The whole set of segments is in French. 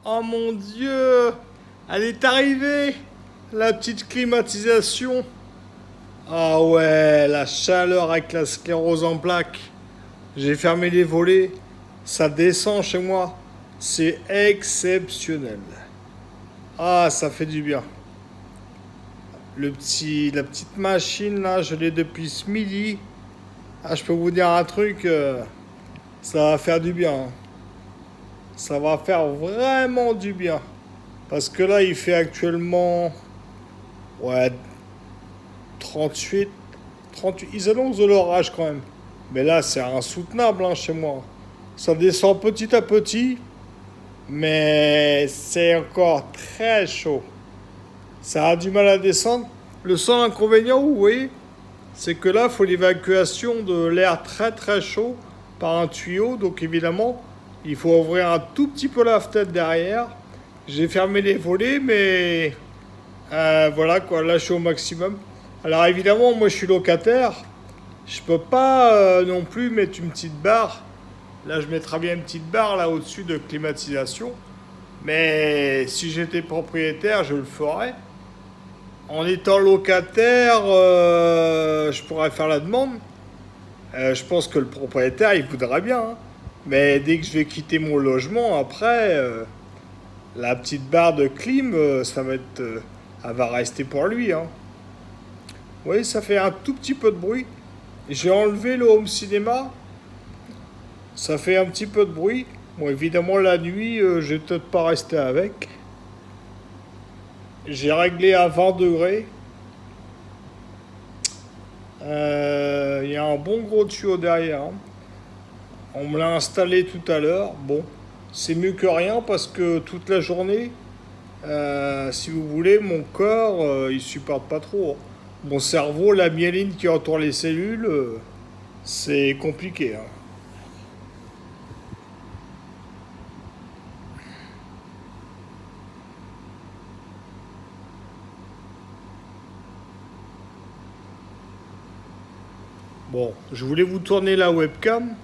Oh mon Dieu! Elle est arrivée! La petite climatisation! Ah ouais, la chaleur avec la sclérose en plaques. J'ai fermé les volets. Ça descend chez moi. C'est exceptionnel. Ah, ça fait du bien. La petite machine là, je l'ai depuis ce midi. Ah, je peux vous dire un truc, ça va faire du bien, hein. Ça va faire vraiment du bien. Parce que là, il fait actuellement, ouais, 38, 38. Ils annoncent de l'orage quand même. Mais là, c'est insoutenable hein, chez moi. Ça descend petit à petit, mais c'est encore très chaud. Ça a du mal à descendre. Le seul inconvénient, vous voyez, c'est que là, il faut l'évacuation de l'air très très chaud par un tuyau. Donc évidemment, il faut ouvrir un tout petit peu la fenêtre derrière. J'ai fermé les volets, mais voilà quoi, là je suis au maximum. Alors évidemment, moi je suis locataire. Je peux pas non plus mettre une petite barre. Là, je mettrais bien une petite barre là au-dessus de climatisation. Mais si j'étais propriétaire, je le ferais. En étant locataire, je pourrais faire la demande. Je pense que le propriétaire, il voudrait bien, hein. Mais dès que je vais quitter mon logement, après, la petite barre de clim, ça va être, elle va rester pour lui, hein. Vous voyez, ça fait un tout petit peu de bruit. J'ai enlevé le home cinéma. Ça fait un petit peu de bruit. Bon, évidemment, la nuit, je vais peut-être pas rester avec. J'ai réglé à 20 degrés. Il y a un bon gros tuyau derrière, hein. On me l'a installé tout à l'heure. Bon, c'est mieux que rien parce que toute la journée, si vous voulez, mon corps, il supporte pas trop, hein. Mon cerveau, la myéline qui entoure les cellules, c'est compliqué, hein. Bon, je voulais vous tourner la webcam,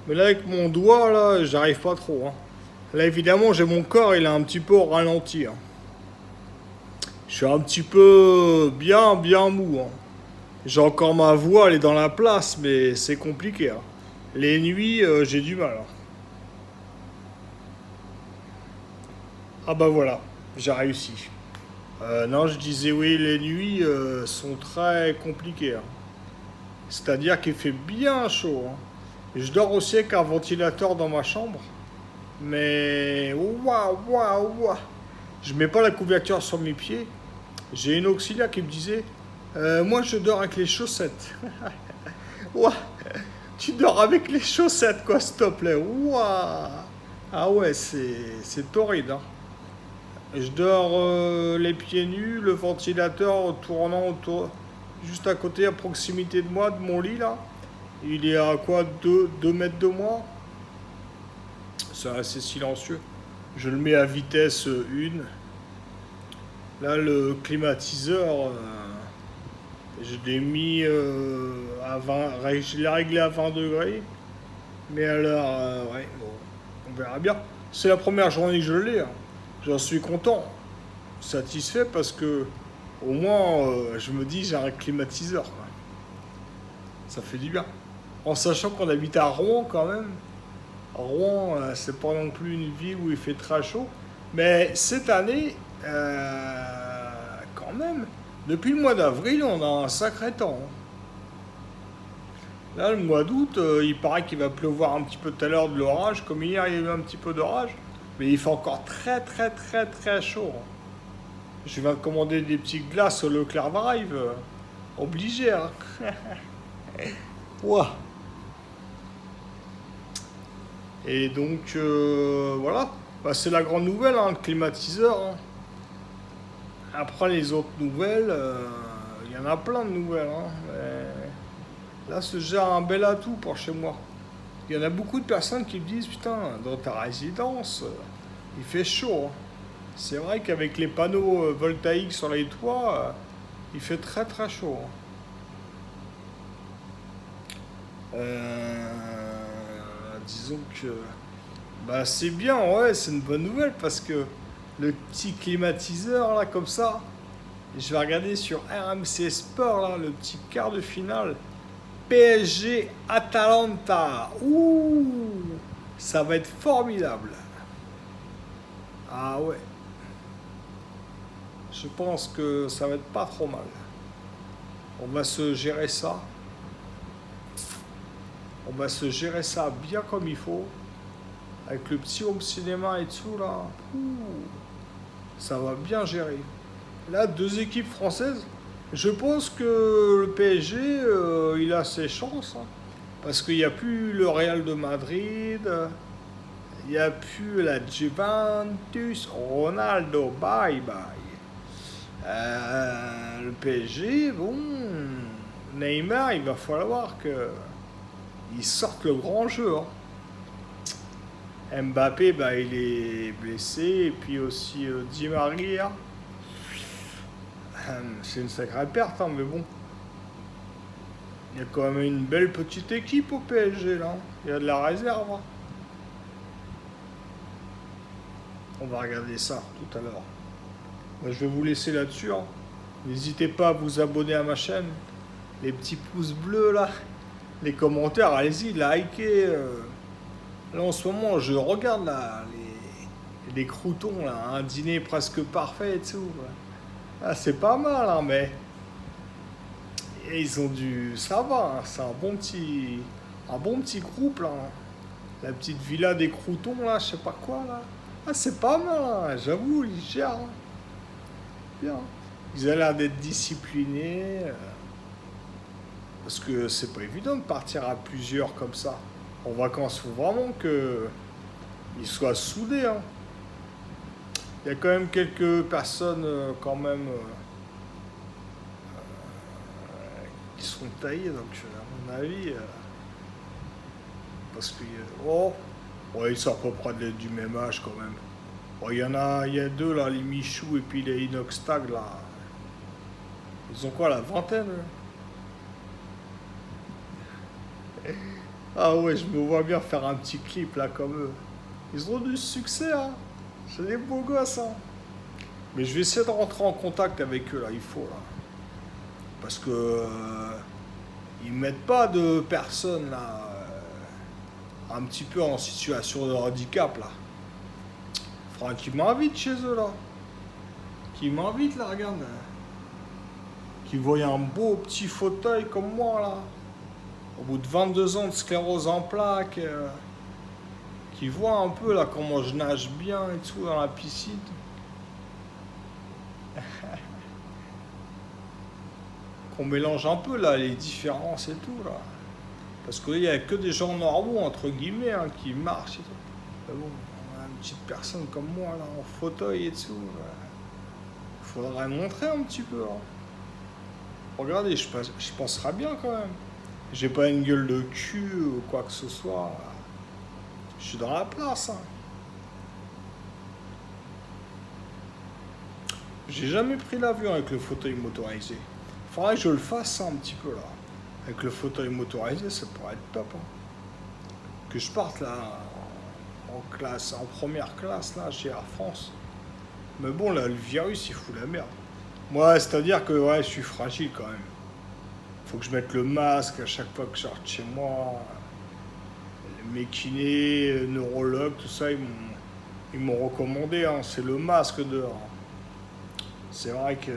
mais là avec mon doigt, là, j'arrive pas trop, hein. Là, évidemment, j'ai mon corps, il est un petit peu au ralenti, hein. Je suis un petit peu bien mou, hein. J'ai encore ma voix, elle est dans la place, mais c'est compliqué, hein. Les nuits, j'ai du mal, hein. Ah bah voilà, j'ai réussi. Non, je disais oui, les nuits sont très compliquées, hein. C'est-à-dire qu'il fait bien chaud, hein. Je dors aussi avec un ventilateur dans ma chambre, mais waouh, waouh, waouh. Je mets pas la couverture sur mes pieds. J'ai une auxiliaire qui me disait, moi je dors avec les chaussettes. Ouah, tu dors avec les chaussettes quoi, s'il te plaît. Ouah. Ah ouais, c'est torride, hein. Je dors les pieds nus, le ventilateur tournant autour, juste à côté, à proximité de moi, de mon lit là. Il est à quoi, 2 mètres de moi. C'est assez silencieux. Je le mets à vitesse 1. Là, le climatiseur, je l'ai mis à 20. Je l'ai réglé à 20 degrés. Mais alors, ouais, bon, on verra bien. C'est la première journée que je l'ai, hein. J'en suis content, satisfait parce que au moins, je me dis, j'ai un climatiseur, quoi. Ça fait du bien. En sachant qu'on habite à Rouen quand même. Rouen, c'est pas non plus une ville où il fait très chaud. Mais cette année, quand même, depuis le mois d'avril, on a un sacré temps, hein. Là, le mois d'août, il paraît qu'il va pleuvoir un petit peu tout à l'heure de l'orage. Comme hier, il y a eu un petit peu d'orage. Mais il fait encore très chaud, hein. Je viens de commander des petites glaces au Leclerc Drive. Obligé, hein. Ouah. Et donc, voilà. Bah, c'est la grande nouvelle, hein, le climatiseur, hein. Après, les autres nouvelles, il y en a plein de nouvelles, hein. Mais là, c'est déjà un bel atout pour chez moi. Il y en a beaucoup de personnes qui me disent, putain, dans ta résidence, il fait chaud, hein. C'est vrai qu'avec les panneaux voltaïques sur les toits, il fait très chaud, hein. Disons que Bah c'est bien, ouais, c'est une bonne nouvelle parce que le petit climatiseur là comme ça, je vais regarder sur RMC Sport là, le petit quart de finale. PSG Atalanta. Ouh, ça va être formidable. Ah ouais, je pense que ça va être pas trop mal. On va se gérer ça. On va se gérer ça bien comme il faut. Avec le petit home cinéma et tout là. Ouh, ça va bien gérer. Là, deux équipes françaises. Je pense que le PSG, il a ses chances, hein. Parce qu'il n'y a plus le Real de Madrid, il n'y a plus la Juventus, Ronaldo, bye bye. Le PSG, bon, Neymar, il va falloir que il sorte le grand jeu, hein. Mbappé, bah, il est blessé, et puis aussi Di Maria. C'est une sacrée perte, hein, mais bon. Il y a quand même une belle petite équipe au PSG, là. Il y a de la réserve, hein. On va regarder ça tout à l'heure. Moi, je vais vous laisser là-dessus, hein. N'hésitez pas à vous abonner à ma chaîne. Les petits pouces bleus, là. Les commentaires, allez-y, likez. Là, en ce moment, je regarde là, les croutons, là. Un dîner presque parfait et tout. Ah, c'est pas mal, hein, mais... Et ils ont du... Ça va, hein, c'est un bon petit groupe, là, hein. La petite villa des croutons, là, je sais pas quoi, là. Ah, c'est pas mal, hein, j'avoue, ils gèrent, hein. Bien. Ils ont l'air d'être disciplinés. Parce que c'est pas évident de partir à plusieurs comme ça. En vacances, faut vraiment que ils soient soudés, hein. Il y a quand même quelques personnes, quand même... qui sont taillés, donc à mon avis, parce que oh, ouais, ils sont à peu près du même âge quand même. Bon, il y a deux là, les Michou et puis les Inoxtag là. Ils ont quoi, la vingtaine, eux? Ah ouais, je me vois bien faire un petit clip là comme eux. Ils ont du succès, hein. C'est des beaux gosses, hein. Mais je vais essayer de rentrer en contact avec eux là, il faut là. Parce que ils mettent pas de personnes là, un petit peu en situation de handicap là. Faudra qu'ils m'invitent chez eux là. Qu'ils m'invitent là, regarde. Qu'ils voient un beau petit fauteuil comme moi là. Au bout de 22 ans de sclérose en plaques. Qu'ils voient un peu là comment je nage bien et tout dans la piscine. Qu'on mélange un peu là les différences et tout là. Parce qu'il n'y a que des gens normaux entre guillemets, hein, qui marchent et tout. Mais bon, une petite personne comme moi là en fauteuil et tout. Faudrait montrer un petit peu, hein. Regardez, je penserai bien quand même. J'ai pas une gueule de cul ou quoi que ce soit. Je suis dans la place, hein. J'ai jamais pris l'avion avec le fauteuil motorisé. Faudrait que je le fasse un petit peu là. Avec le fauteuil motorisé, ça pourrait être top, hein. Que je parte là en classe, en première classe là chez Air France. Mais bon là, le virus il fout la merde. Moi, c'est-à-dire que ouais, je suis fragile quand même. Faut que je mette le masque à chaque fois que je sors de chez moi. Mes kinés, neurologues, tout ça, ils m'ont recommandé, hein, c'est le masque dehors. C'est vrai que,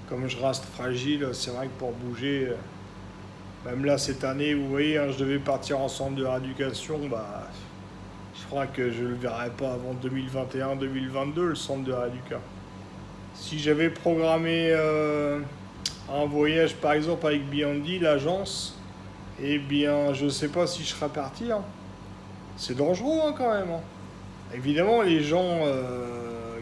comme je reste fragile, c'est vrai que pour bouger, même là cette année, vous voyez, hein, je devais partir en centre de rééducation, bah, je crois que je ne le verrai pas avant 2021-2022, le centre de rééducation. Si j'avais programmé un voyage, par exemple, avec Beyondy, l'agence, eh bien, je ne sais pas si je serai parti, hein. C'est dangereux, hein, quand même, hein. Évidemment, les gens,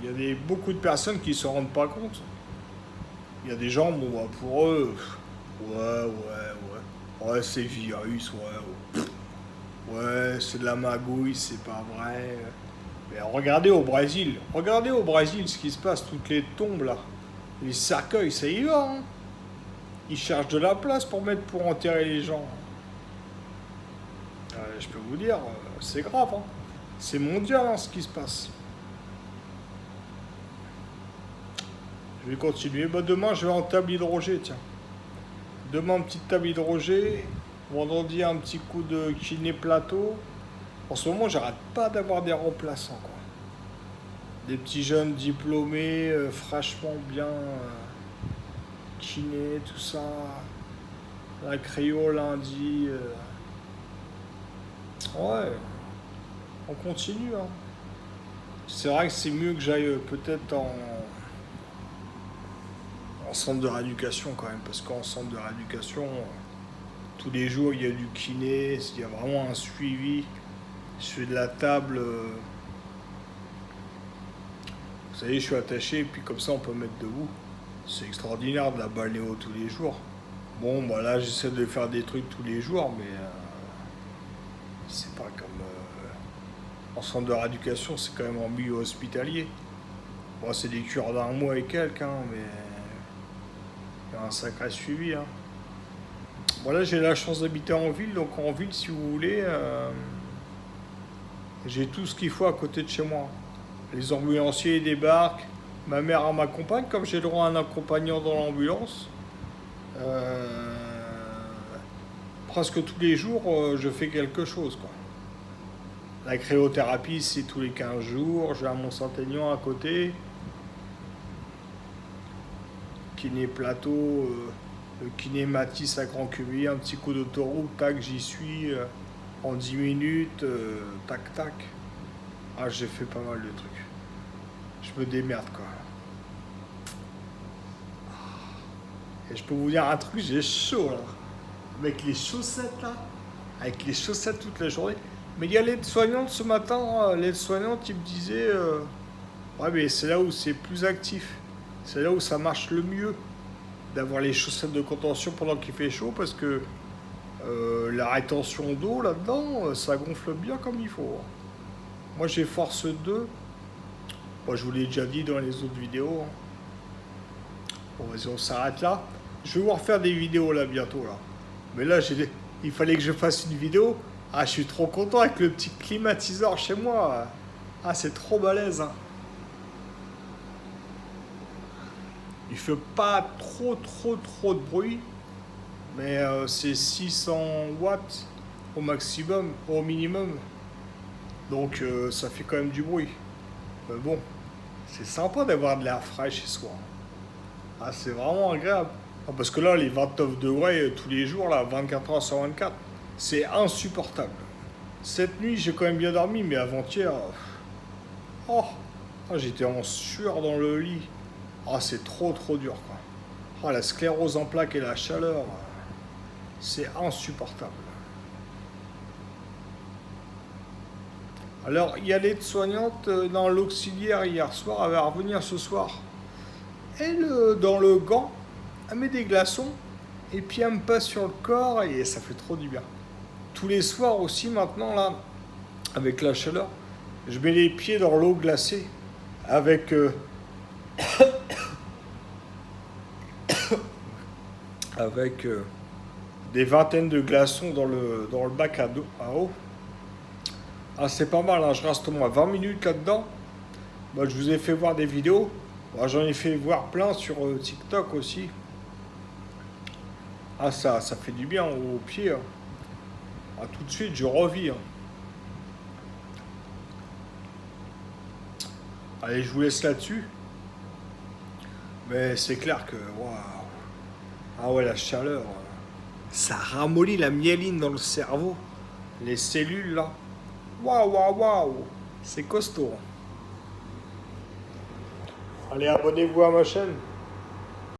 il y a beaucoup de personnes qui ne se rendent pas compte. Il y a des gens, bon, bah, pour eux, ouais, c'est virus, ouais, c'est de la magouille, c'est pas vrai. Mais regardez au Brésil ce qui se passe, toutes les tombes là, les cercueils, ça y va, hein. Ils cherchent de la place pour enterrer les gens. Je peux vous dire, c'est grave, hein. C'est mondial hein, ce qui se passe. Je vais continuer. Bah, demain, je vais en table hydrogée, tiens. Demain, petite table hydrogée. Vendredi, un petit coup de kiné plateau. En ce moment, j'arrête pas d'avoir des remplaçants, quoi. Des petits jeunes diplômés, fraîchement bien kiné, tout ça. La cryo lundi. Ouais, on continue, hein. C'est vrai que c'est mieux que j'aille peut-être en centre de rééducation quand même, parce qu'en centre de rééducation, tous les jours il y a du kiné, il y a vraiment un suivi. Je fais de la table, vous savez, je suis attaché, et puis comme ça on peut mettre debout. C'est extraordinaire de la balnéo tous les jours. Bon, bah là j'essaie de faire des trucs tous les jours, mais c'est pas comme en centre de rééducation, c'est quand même en milieu hospitalier. Bon, c'est des cures d'un mois et quelques, hein, mais il y a un sacré suivi. Hein. Bon, là j'ai la chance d'habiter en ville, donc en ville, si vous voulez, j'ai tout ce qu'il faut à côté de chez moi. Les ambulanciers débarquent, ma mère m'accompagne, comme j'ai le droit à un accompagnant dans l'ambulance. Presque tous les jours, je fais quelque chose, quoi. La cryothérapie, c'est tous les 15 jours. J'ai un Mont-Saint-Aignan à côté. Kiné plateau, le kiné Matisse à Grand Cuvier, un petit coup d'autoroute, tac, j'y suis en 10 minutes, tac, tac. Ah, j'ai fait pas mal de trucs. Je me démerde, quoi. Et je peux vous dire un truc, j'ai chaud, là. Avec les chaussettes, là. Avec les chaussettes toute la journée. Mais il y a l'aide-soignante ce matin, l'aide-soignante, il me disait ouais, mais c'est là où c'est plus actif. C'est là où ça marche le mieux d'avoir les chaussettes de contention pendant qu'il fait chaud parce que la rétention d'eau là-dedans, ça gonfle bien comme il faut. Moi j'ai force 2. Moi je vous l'ai déjà dit dans les autres vidéos. Bon, vas-y, on s'arrête là. Je vais vous refaire des vidéos là bientôt là. Mais là, il fallait que je fasse une vidéo. Ah, je suis trop content avec le petit climatiseur chez moi. Ah, c'est trop balèze. Hein. Il fait pas trop de bruit. Mais c'est 600 watts au maximum, au minimum. Donc ça fait quand même du bruit. Mais bon, c'est sympa d'avoir de l'air frais chez soi. Ah, c'est vraiment agréable. Ah, parce que là, les 29 degrés tous les jours, là, 24 heures sur 24, c'est insupportable. Cette nuit, j'ai quand même bien dormi, mais avant-hier, oh, j'étais en sueur dans le lit. Ah, c'est trop dur, quoi. Ah, la sclérose en plaques et la chaleur, c'est insupportable. Alors, il y a l'aide-soignante dans l'auxiliaire hier soir, elle va revenir ce soir. Elle, dans le gant, elle met des glaçons, et puis elle me passe sur le corps, et ça fait trop du bien. Tous les soirs aussi, maintenant, là, avec la chaleur, je mets les pieds dans l'eau glacée, avec avec des vingtaines de glaçons dans le bac à eau. Ah, c'est pas mal, hein, je reste au moins 20 minutes là-dedans. Bah, je vous ai fait voir des vidéos. Bah, j'en ai fait voir plein sur TikTok aussi. Ah, ça fait du bien aux pieds. Hein. Ah, tout de suite, je revis. Hein. Allez, je vous laisse là-dessus. Mais c'est clair que... Waouh. Ah ouais, la chaleur. Ça ramollit la myéline dans le cerveau. Les cellules, là. Waouh. C'est costaud. Allez, abonnez-vous à ma chaîne.